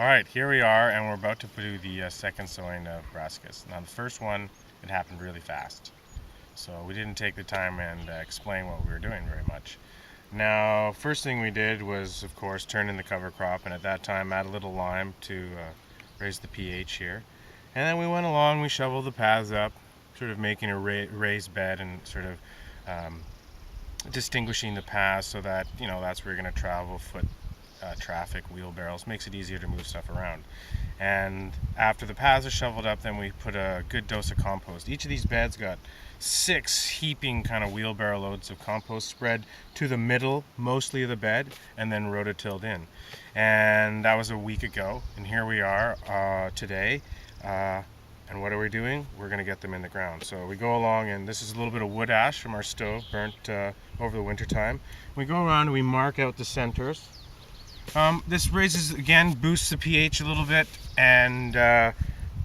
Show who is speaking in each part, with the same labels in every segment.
Speaker 1: Alright, here we are, and we're about to do the second sowing of brassicas. Now the first one, it happened really fast. So we didn't take the time and explain what we were doing very much. Now, first thing we did was, of course, turn in the cover crop, and at that time add a little lime to raise the pH here. And then we went along, we shoveled the paths up, sort of making a raised bed and sort of distinguishing the paths so that, that's where you're going to travel, foot traffic, wheelbarrows, makes it easier to move stuff around. And after the paths are shoveled up, then we put a good dose of compost. Each of these beds got 6 heaping kind of wheelbarrow loads of compost spread to the middle, mostly of the bed, and then rototilled in. And that was a week ago, and here we are today. And what are we doing? We're going to get them in the ground. So we go along, and this is a little bit of wood ash from our stove, burnt over the winter time. We go around and we mark out the centers. This raises, again, boosts the pH a little bit, and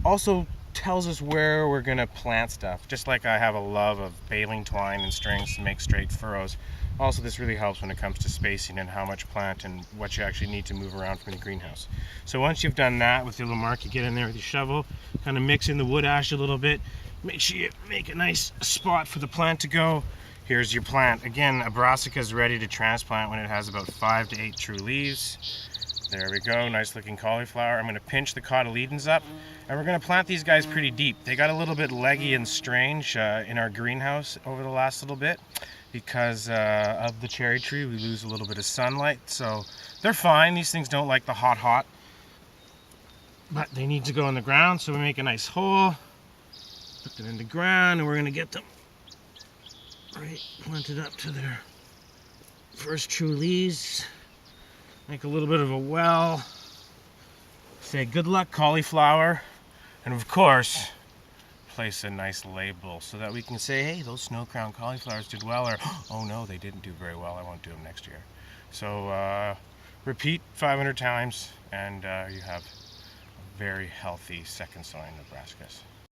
Speaker 1: also tells us where we're going to plant stuff. Just like I have a love of baling twine and strings to make straight furrows, also this really helps when it comes to spacing and how much plant and what you actually need to move around from the greenhouse. So once you've done that with your little mark, you get in there with your shovel, kind of mix in the wood ash a little bit, make sure you make a nice spot for the plant to go. Here's your plant. Again, a brassica is ready to transplant when it has about 5 to 8 true leaves. There we go, nice looking cauliflower. I'm going to pinch the cotyledons up, and we're going to plant these guys pretty deep. They got a little bit leggy and strange in our greenhouse over the last little bit because of the cherry tree. We lose a little bit of sunlight, so they're fine. These things don't like the hot, but they need to go in the ground, so we make a nice hole, put them in the ground, and we're going to get them right planted up to their first true leaves. Make a little bit of a well, say good luck cauliflower, and of course place a nice label so that we can say, hey, those snow crown cauliflowers did well, or oh no, they didn't do very well, I won't do them next year. So repeat 500 times and you have a very healthy second sowing of brassicas.